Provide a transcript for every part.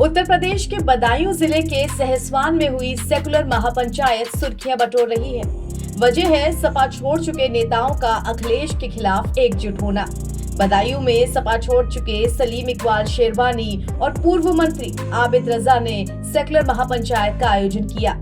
उत्तर प्रदेश के बदायूं जिले के सहसवान में हुई सेकुलर महापंचायत सुर्खियां बटोर रही है। वजह है सपा छोड़ चुके नेताओं का अखिलेश के खिलाफ एकजुट होना। बदायूं में सपा छोड़ चुके सलीम इकबाल शेरवानी और पूर्व मंत्री आबिद रजा ने सेकुलर महापंचायत का आयोजन किया।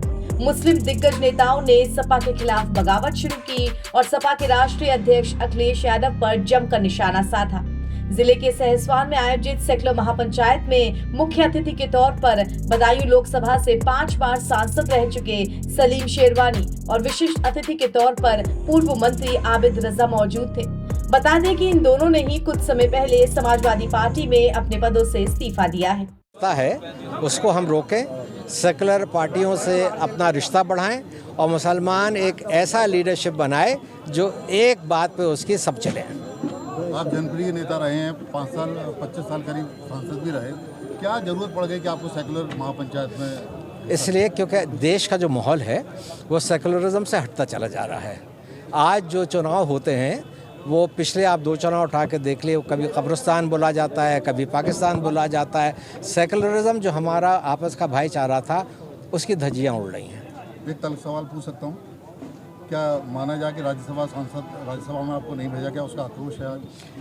मुस्लिम दिग्गज नेताओं ने सपा के खिलाफ बगावत शुरू की और सपा के राष्ट्रीय अध्यक्ष अखिलेश यादव पर जमकर निशाना साधा। जिले के सहसवान में आयोजित सेकुलर महापंचायत में मुख्य अतिथि के तौर पर बदायूं लोकसभा से 5 बार सांसद रह चुके सलीम शेरवानी और विशिष्ट अतिथि के तौर पर पूर्व मंत्री आबिद रजा मौजूद थे। बता दें कि इन दोनों ने ही कुछ समय पहले समाजवादी पार्टी में अपने पदों से इस्तीफा दिया है। उसको हम रोकें, सेकुलर पार्टियों से अपना रिश्ता बढ़ाएं और मुसलमान एक ऐसा लीडरशिप बनाए जो एक बात पे उसकी सब चले। आप जनप्रिय नेता रहे हैं, 5 साल 25 साल करीब सांसद भी रहे, क्या जरूरत पड़ गई कि आपको सेकुलर महापंचायत में? इसलिए क्योंकि देश का जो माहौल है वो सेकुलरिज्म से हटता चला जा रहा है। आज जो चुनाव होते हैं वो पिछले आप 2 चुनाव उठा के देख लिए, कभी कब्रिस्तान बोला जाता है, कभी पाकिस्तान बोला जाता है। सेकुलरिज्म जो हमारा आपस का भाईचारा था उसकी धज्जियाँ उड़ रही हैं। एक तल्ख सवाल पूछ सकता हूँ, क्या माना जाए कि राज्यसभा में आपको नहीं भेजा गया, उसका आक्रोश है?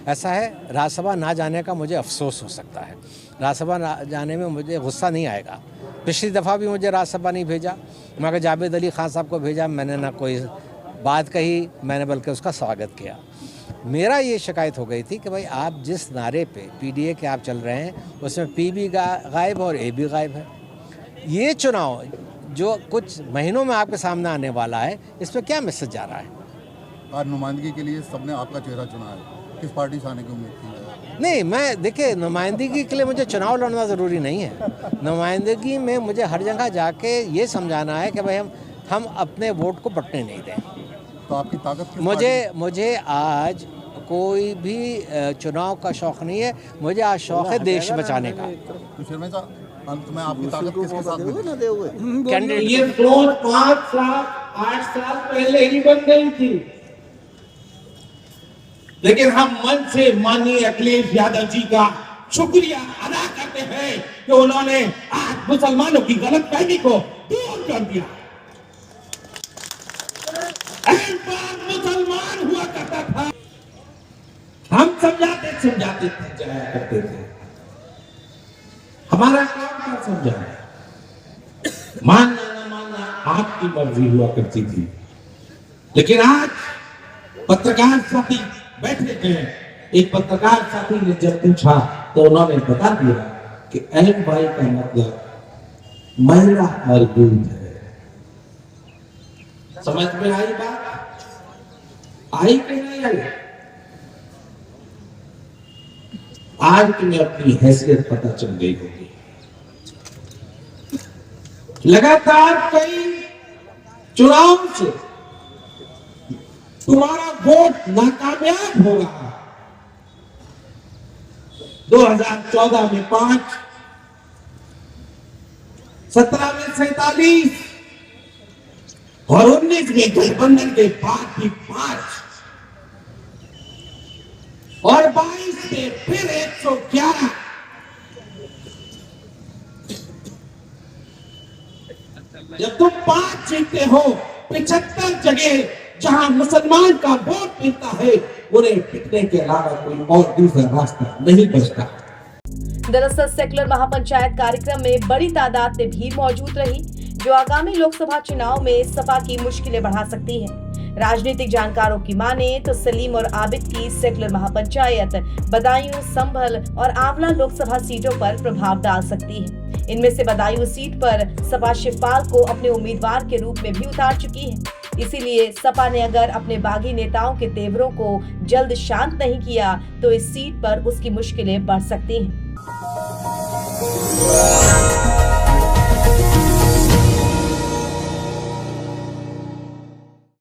ऐसा है, राज्यसभा ना जाने का मुझे अफसोस हो सकता है। राज्यसभा ना जाने में मुझे गुस्सा नहीं आएगा। पिछली दफ़ा भी मुझे राज्यसभा नहीं भेजा, मगर जावेद अली खान साहब को भेजा, मैंने ना कोई बात कही, मैंने बल्कि उसका स्वागत किया। मेरा ये शिकायत हो गई थी कि भाई आप जिस नारे पे पीडीए के आप चल रहे हैं उसमें पी भी गायब और ए भी गायब है। ये चुनाव जो कुछ महीनों में आपके सामने आने वाला है, इस पर क्या मैसेज जा रहा है? आज नुमाइंदगी के लिए सबने आपका चेहरा चुना है, किस पार्टी से आने की उम्मीद थी? नहीं, मैं देखिए, नुमाइंदगी के लिए मुझे चुनाव लड़ना ज़रूरी नहीं है। नुमाइंदगी में मुझे हर जगह जाके ये समझाना है कि भाई हम अपने वोट को बंटने नहीं दें। तो आपकी ताकत मुझे आज कोई भी चुनाव का शौक़ नहीं है, मुझे आज शौक़ है देश बचाने का। तो अंत में आपकी ताकत किसके साथ में? कैंडिडेट ये 2, 5 साल 8 साल पहले ही बन गई थी, लेकिन हम मन से माननीय अखिलेश यादव जी का शुक्रिया अदा करते हैं कि उन्होंने आज मुसलमानों की गलतफहमी को दूर कर दिया। एक बार मुसलमान हुआ करता था, हम समझाते जाया करते थे, हमारा काम क्या समझाना, मानना न मानना आपकी मर्जी हुआ करती थी। लेकिन आज पत्रकार साथी बैठे थे, एक पत्रकार साथी ने जब पूछा तो उन्होंने बता दिया कि अहम भाई का मतलब महिला मौजूद है। समझ में आई बात? आई कि नहीं आई? आज तुम्हें अपनी हैसियत पता चल गई होगी। लगातार कई चुनाव से तुम्हारा वोट नाकामयाब हो रहा। 2014 में 5, 17 में 47 और 19 में गठबंधन के बाद भी 5 और 22 में फिर 111। जब तुम 5 जीतते हो, 75 जगह जहां मुसलमान का वोट मिलता है, उन्हें टिकने के अलावा कोई और दूसरा रास्ता नहीं बचता। दरअसल सेकुलर महापंचायत कार्यक्रम में बड़ी तादाद में भीड़ मौजूद रही, जो आगामी लोकसभा चुनाव में सपा की मुश्किलें बढ़ा सकती है। राजनीतिक जानकारों की माने तो सलीम और आबिद की सेकुलर महापंचायत बदायूं, संभल और आंवला लोकसभा सीटों पर प्रभाव डाल सकती है। इनमें से बदायूं सीट पर सपा शिवपाल को अपने उम्मीदवार के रूप में भी उतार चुकी है। इसीलिए सपा ने अगर अपने बागी नेताओं के तेवरों को जल्द शांत नहीं किया तो इस सीट पर उसकी मुश्किलें बढ़ सकती हैं।